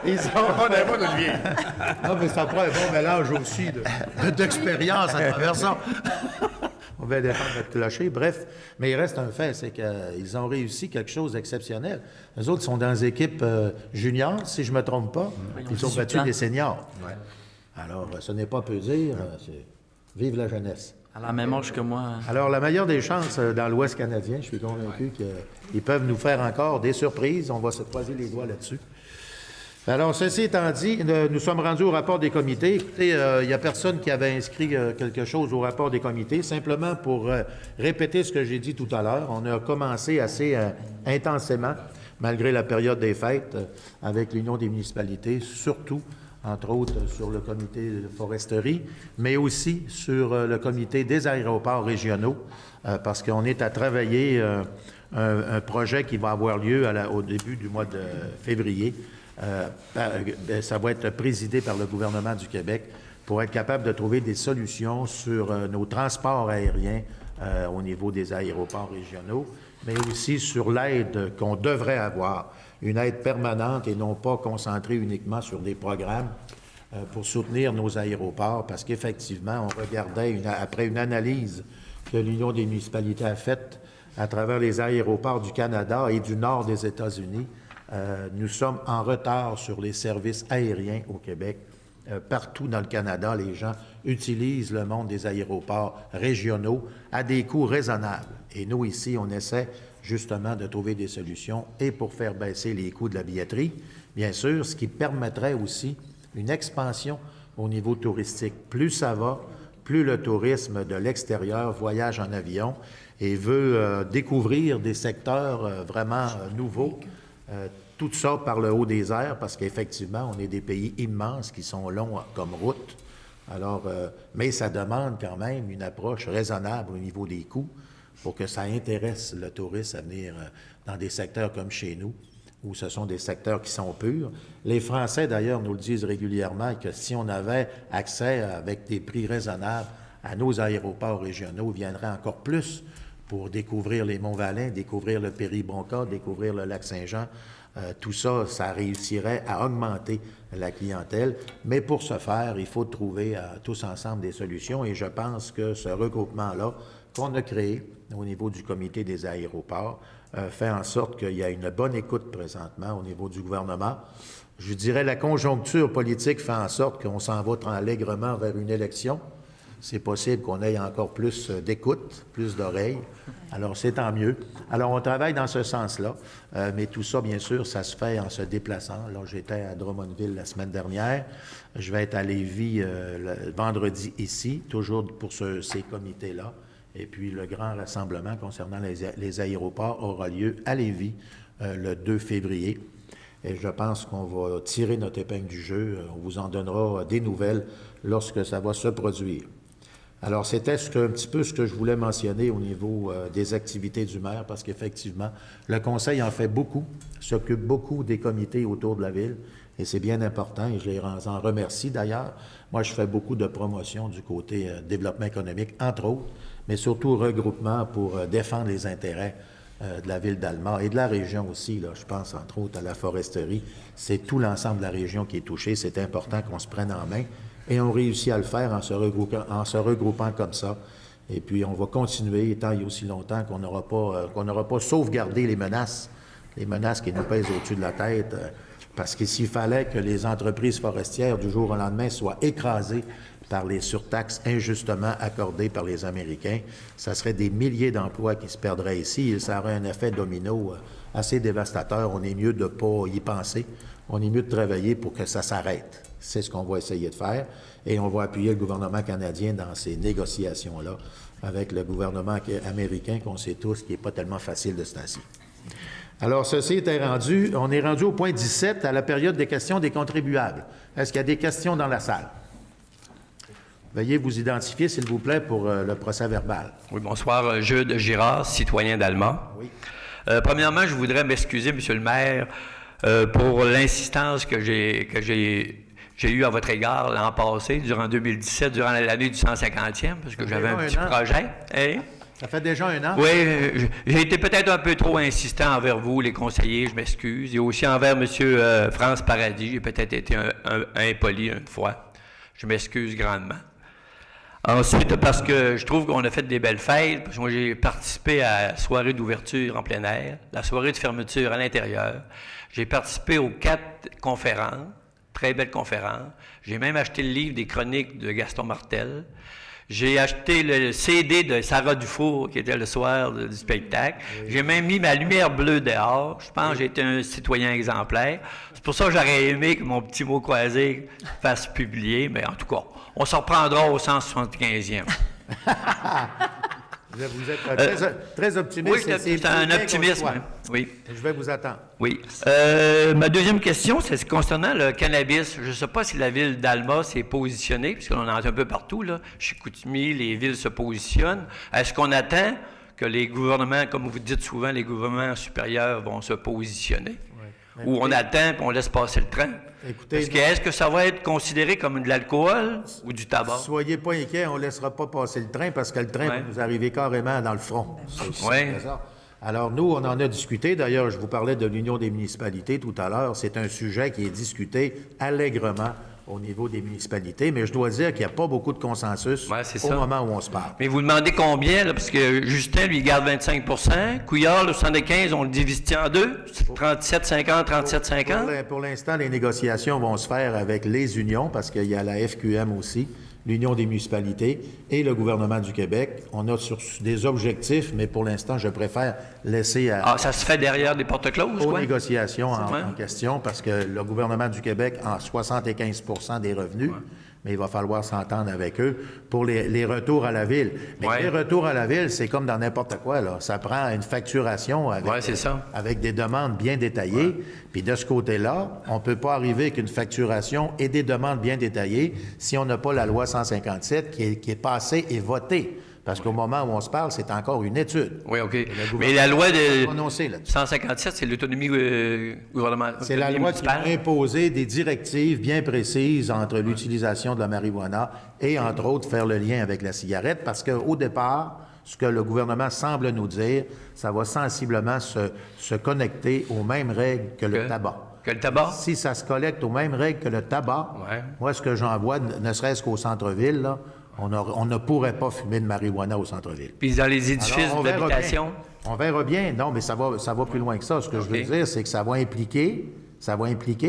ils ont... Non, mais ça prend un bon mélange aussi d'expérience à travers ça. On va défendre notre clocher. Bref, mais il reste un fait, c'est qu'ils ont réussi quelque chose d'exceptionnel. Les autres sont dans les équipes juniors, si je ne me trompe pas. Ils ont 18 battu ans. des seniors. Alors, ce n'est pas peu dire, c'est vive la jeunesse. À la même âge que moi. Alors, la meilleure des chances dans l'Ouest canadien, je suis convaincu qu'ils peuvent nous faire encore des surprises. On va se croiser les doigts là-dessus. Alors, ceci étant dit, nous sommes rendus au rapport des comités. Écoutez, il n'y a personne qui avait inscrit quelque chose au rapport des comités. Simplement pour répéter ce que j'ai dit tout à l'heure, on a commencé assez intensément, malgré la période des fêtes, avec l'Union des municipalités, surtout, entre autres, sur le comité de foresterie, mais aussi sur le comité des aéroports régionaux, parce qu'on est à travailler un projet qui va avoir lieu au début du mois de février. Ça va être présidé par le gouvernement du Québec pour être capable de trouver des solutions sur nos transports aériens au niveau des aéroports régionaux, mais aussi sur l'aide qu'on devrait avoir, une aide permanente et non pas concentrée uniquement sur des programmes pour soutenir nos aéroports, parce qu'effectivement, on regardait, après une analyse que l'Union des municipalités a faite à travers les aéroports du Canada et du nord des États-Unis, Nous sommes en retard sur les services aériens au Québec. Partout dans le Canada, les gens utilisent le monde des aéroports régionaux à des coûts raisonnables. Et nous, ici, on essaie justement de trouver des solutions et pour faire baisser les coûts de la billetterie, bien sûr, ce qui permettrait aussi une expansion au niveau touristique. Plus ça va, plus le tourisme de l'extérieur voyage en avion et veut découvrir des secteurs vraiment nouveaux. Tout ça par le haut des airs, parce qu'effectivement, on est des pays immenses qui sont longs comme route. Alors, mais ça demande quand même une approche raisonnable au niveau des coûts pour que ça intéresse le touriste à venir dans des secteurs comme chez nous, où ce sont des secteurs qui sont purs. Les Français, d'ailleurs, nous le disent régulièrement, que si on avait accès avec des prix raisonnables à nos aéroports régionaux, ils viendraient encore plus pour découvrir les Monts-Valin, découvrir le Péribonca, découvrir le Lac-Saint-Jean. Tout ça, ça réussirait à augmenter la clientèle. Mais pour ce faire, il faut trouver tous ensemble des solutions. Et je pense que ce regroupement-là qu'on a créé au niveau du comité des aéroports fait en sorte qu'il y a une bonne écoute présentement au niveau du gouvernement. Je dirais la conjoncture politique fait en sorte qu'on s'en va allègrement vers une élection. C'est possible qu'on ait encore plus d'écoute, plus d'oreilles. Alors, c'est tant mieux. Alors, on travaille dans ce sens-là, mais tout ça, bien sûr, ça se fait en se déplaçant. Là, j'étais à Drummondville la semaine dernière. Je vais être à Lévis le vendredi ici, toujours pour ces comités-là. Et puis, le grand rassemblement concernant les aéroports aura lieu à Lévis le 2 février. Et je pense qu'on va tirer notre épingle du jeu. On vous en donnera des nouvelles lorsque ça va se produire. Alors, c'était un petit peu ce que je voulais mentionner au niveau des activités du maire, parce qu'effectivement, le conseil en fait beaucoup, s'occupe beaucoup des comités autour de la ville, et c'est bien important, et je les en remercie d'ailleurs. Moi, je fais beaucoup de promotion du côté développement économique, entre autres, mais surtout regroupement pour défendre les intérêts de la ville d'Alma et de la région aussi. Là, je pense entre autres à la foresterie. C'est tout l'ensemble de la région qui est touché. C'est important qu'on se prenne en main. Et on réussit à le faire en se regroupant comme ça. Et puis, on va continuer, tant il y a aussi longtemps qu'on n'aura pas sauvegardé les menaces qui nous pèsent au-dessus de la tête. Parce que s'il fallait que les entreprises forestières, du jour au lendemain, soient écrasées par les surtaxes injustement accordées par les Américains, ça serait des milliers d'emplois qui se perdraient ici. Et ça aurait un effet domino assez dévastateur. On est mieux de ne pas y penser. On est mieux de travailler pour que ça s'arrête. C'est ce qu'on va essayer de faire. Et on va appuyer le gouvernement canadien dans ces négociations-là avec le gouvernement américain, qu'on sait tous, qui n'est pas tellement facile de ce temps-ci. Alors, on est rendu au point 17, à la période des questions des contribuables. Est-ce qu'il y a des questions dans la salle? Veuillez vous identifier, s'il vous plaît, pour le procès-verbal. Oui, bonsoir. Jude Girard, citoyen d'Alma. Oui. Premièrement, je voudrais m'excuser, Monsieur le maire, pour l'insistance que j'ai eue à votre égard l'an passé, durant 2017, durant l'année du 150e, parce que j'avais un petit projet. Hein? Ça fait déjà un an? Oui, j'ai été peut-être un peu trop insistant envers vous, les conseillers, je m'excuse, et aussi envers M. France Paradis. J'ai peut-être été impoli une fois. Je m'excuse grandement. Ensuite, parce que je trouve qu'on a fait des belles fêtes, parce que moi j'ai participé à la soirée d'ouverture en plein air, la soirée de fermeture à l'intérieur. J'ai participé aux 4 conférences, très belles conférences. J'ai même acheté le livre des chroniques de Gaston Martel. J'ai acheté le CD de Sarah Dufour, qui était le soir du spectacle. Oui. J'ai même mis ma lumière bleue dehors. Je pense que j'ai été un citoyen exemplaire. C'est pour ça que j'aurais aimé que mon petit mot croisé fasse publier, mais en tout cas, on s'en reprendra au 175e. Vous êtes très optimiste. Oui, c'est un optimisme. Oui. Je vais vous attendre. Oui. Ma deuxième question, c'est concernant le cannabis. Je ne sais pas si la ville d'Alma s'est positionnée, puisqu'on en entend un peu partout, là. Chez Chicoutimi, les villes se positionnent. Est-ce qu'on attend que les gouvernements, comme vous dites souvent, les gouvernements supérieurs vont se positionner? Oui. Ou on attend et on laisse passer le train? Écoutez, est-ce que ça va être considéré comme de l'alcool ou du tabac? Soyez pas inquiets, on ne laissera pas passer le train parce que le train va nous arriver carrément dans le front. Oui. Alors, nous, on en a discuté. D'ailleurs, je vous parlais de l'Union des municipalités tout à l'heure. C'est un sujet qui est discuté allègrement au niveau des municipalités, mais je dois dire qu'il n'y a pas beaucoup de consensus Ouais, c'est au ça. moment où on se parle. Mais vous demandez combien, là, parce que Justin, lui, il garde 25 Couillard, le 75, on le divise en deux? 37,50, 37,50? Pour l'instant, les négociations vont se faire avec les unions, parce qu'il y a la FQM aussi, l'Union des municipalités et le gouvernement du Québec. On a sur des objectifs, mais pour l'instant, je préfère laisser Ah, ça se fait derrière des portes closes, aux quoi? négociations Ouais. en question, parce que le gouvernement du Québec a 75 des revenus, mais il va falloir s'entendre avec eux pour les retours à la ville. Mais Ouais. les retours à la ville, c'est comme dans n'importe quoi, là. Ça prend une facturation avec, Ouais, c'est ça. avec des demandes bien détaillées. Puis de ce côté-là, on ne peut pas arriver avec une facturation et des demandes bien détaillées si on n'a pas la loi 157 qui est passée et votée. Parce qu'au moment où on se parle, c'est encore une étude. Oui, OK. gouvernement Mais la loi de prononcé là-dessus. 157, c'est l'autonomie gouvernementale. C'est la loi qui a imposé des directives bien précises entre l'utilisation de la marijuana et, entre autres, faire le lien avec la cigarette, parce qu'au départ, ce que le gouvernement semble nous dire, ça va sensiblement se connecter aux mêmes règles que le tabac. Que le tabac? Si ça se collecte aux mêmes règles que le tabac, Ouais. moi, ce que j'en vois, ne serait-ce qu'au centre-ville, là, on ne pourrait pas fumer de marijuana au centre-ville. Puis dans les édifices Alors, on verra d'habitation? bien. On verra bien. Non, mais ça va plus loin que ça. Ce que je veux OK. dire, c'est que ça va impliquer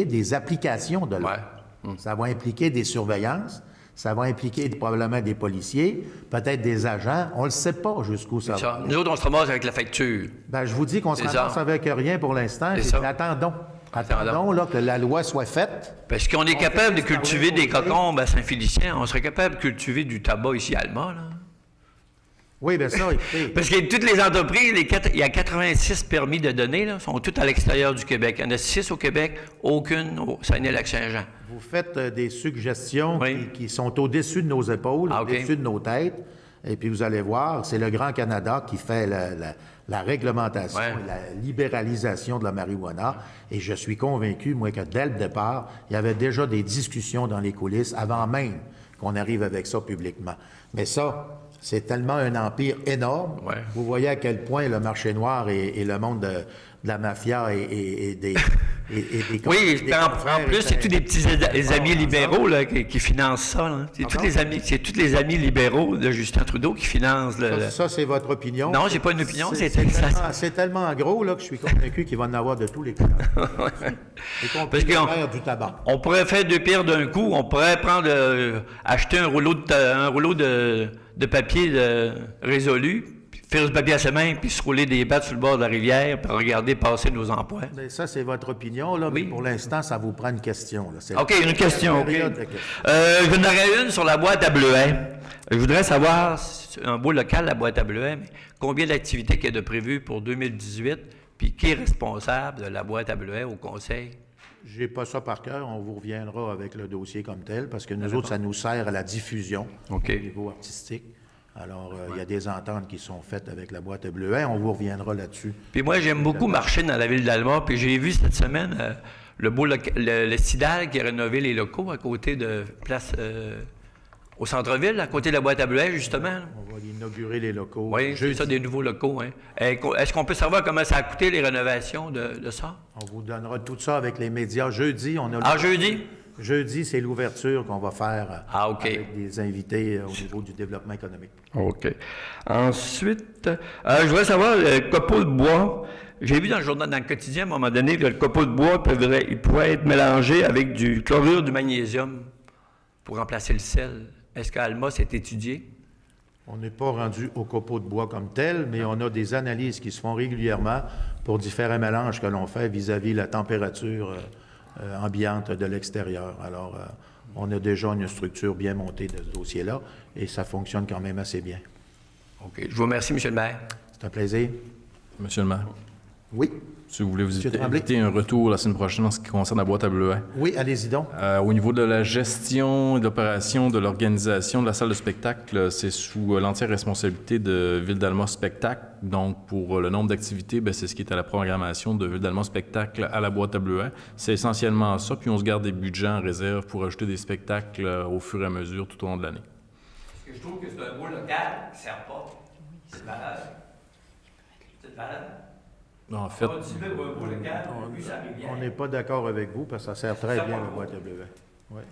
des applications de loi. Ça va impliquer des surveillances. Ça va impliquer probablement des policiers, peut-être des agents. On ne le sait pas jusqu'où ça va. Ça. Nous autres, on se ramasse avec la facture. Ben, je vous dis qu'on se C'est ça. ramasse avec rien pour l'instant. C'est puis ça. Attendons. Attendons. Attendons là, que la loi soit faite. Parce qu'on est capable de cultiver des cocombes à Saint-Félicien. On serait capable de cultiver du tabac ici à Alma, là. Oui, bien ça, écoutez. Parce que toutes les entreprises, il y a 86 permis de donner, là, sont toutes à l'extérieur du Québec. Il y en a 6 au Québec, aucune au Saguenay-Lac-Saint-Jean. Vous faites des suggestions Oui. qui sont au-dessus de nos épaules, Ah, OK. au-dessus de nos têtes. Et puis vous allez voir, c'est le Grand Canada qui fait la réglementation Ouais. et la libéralisation de la marijuana. Et je suis convaincu, moi, que dès le départ, il y avait déjà des discussions dans les coulisses avant même qu'on arrive avec ça publiquement. Mais ça, c'est tellement un empire énorme. Ouais. Vous voyez à quel point le marché noir et le monde de la mafia et des... Oui, en plus, c'est tous des petits amis libéraux là, qui financent ça. Là. C'est tous les amis libéraux de Justin Trudeau qui financent le... Ça, c'est votre opinion. Non, j'ai pas une opinion. C'est tellement gros là, que je suis convaincu qu'il va en avoir de tous les couleurs. Y compris Parce le qu'on- faire du tabac. On pourrait faire deux pierres d'un coup. On pourrait prendre, acheter un rouleau de papier résolu, puis faire du papier à sa main, puis se rouler des battes sur le bord de la rivière, puis regarder passer nos emplois. Mais ça, c'est votre opinion, là, Oui. mais pour l'instant, ça vous prend une question. Là. OK, une question. OK. Période de questions. J'en aurais une sur la boîte à bleuets. Je voudrais savoir, c'est un beau local, la boîte à bleuets, mais combien d'activités qu'il y a de prévues pour 2018, puis qui est responsable de la boîte à bleuets au conseil? J'ai pas ça par cœur. On vous reviendra avec le dossier comme tel, parce que nous autres, ça nous sert à la diffusion OK. au niveau artistique. Alors, il y a des ententes qui sont faites avec la boîte à bleuets. On vous reviendra là-dessus. Puis moi, j'aime beaucoup marcher dans la ville d'Alma, puis j'ai vu cette semaine le Cidal qui a rénové les locaux à côté de place... au centre-ville, à côté de la boîte à bleuets, justement. là. On va inaugurer les locaux. Oui, c'est ça, des nouveaux locaux. Hein. Est-ce qu'on peut savoir comment ça a coûté, les rénovations de ça? On vous donnera tout ça avec les médias. Jeudi, on a... Ah, jeudi? Jeudi, c'est l'ouverture qu'on va faire Ah, OK. avec des invités au niveau du développement économique. OK. Ensuite, je voudrais savoir, le copeau de bois. J'ai vu dans le journal, dans le quotidien, à un moment donné, que le copeau de bois il pourrait être mélangé avec du chlorure de magnésium pour remplacer le sel. Est-ce qu'à Alma, c'est étudié? On n'est pas rendu au copeau de bois comme tel, mais on a des analyses qui se font régulièrement pour différents mélanges que l'on fait vis-à-vis la température ambiante de l'extérieur. Alors, on a déjà une structure bien montée de ce dossier-là et ça fonctionne quand même assez bien. OK. Je vous remercie, M. le maire. C'est un plaisir. Monsieur le maire, Oui. si vous voulez vous Monsieur Tremblay. éviter un retour la semaine prochaine en ce qui concerne la boîte à bleuets. Oui, allez-y donc. Au niveau de la gestion et de l'opération de l'organisation de la salle de spectacle, c'est sous l'entière responsabilité de Ville d'Alma Spectacle. Donc, pour le nombre d'activités, c'est ce qui est à la programmation de Ville d'Alma Spectacle à la boîte à bleuets. C'est essentiellement ça, puis on se garde des budgets en réserve pour ajouter des spectacles au fur et à mesure tout au long de l'année. Parce que je trouve que c'est un beau local qui ne sert pas. C'est malade. C'est malade. En fait, On n'est pas d'accord avec vous parce que ça sert très bien la boîte à bleuets. Oui.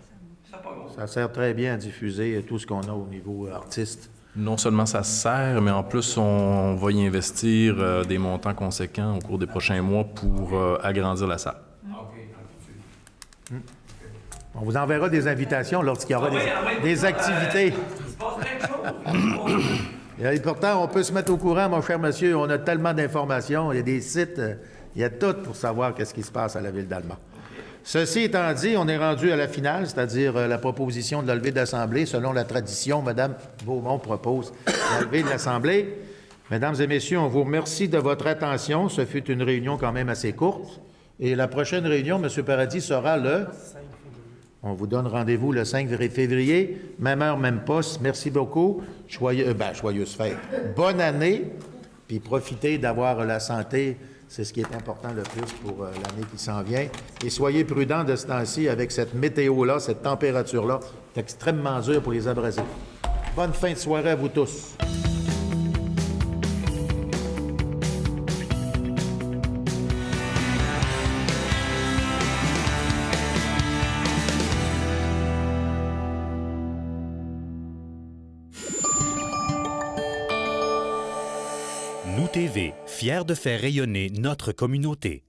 Ça sert très bien à diffuser tout ce qu'on a au niveau artiste. Non seulement ça sert, mais en plus, on va y investir des montants conséquents au cours des prochains mois pour agrandir la salle. On vous enverra des invitations lorsqu'il y aura des activités. Et pourtant, on peut se mettre au courant, mon cher monsieur, on a tellement d'informations, il y a des sites, il y a tout pour savoir qu'est-ce qui se passe à la ville d'Alma. Ceci étant dit, on est rendu à la finale, c'est-à-dire la proposition de la levée de l'Assemblée. Selon la tradition, Mme Beaumont propose la levée de l'Assemblée. Mesdames et messieurs, on vous remercie de votre attention. Ce fut une réunion quand même assez courte. Et la prochaine réunion, M. Paradis, sera le... On vous donne rendez-vous le 5 février, même heure, même poste. Merci beaucoup. Joyeuse fête. Bonne année, puis profitez d'avoir la santé. C'est ce qui est important le plus pour l'année qui s'en vient. Et soyez prudents de ce temps-ci avec cette météo-là, cette température-là. C'est extrêmement dur pour les abrasifs. Bonne fin de soirée à vous tous. Nous TV, fiers de faire rayonner notre communauté.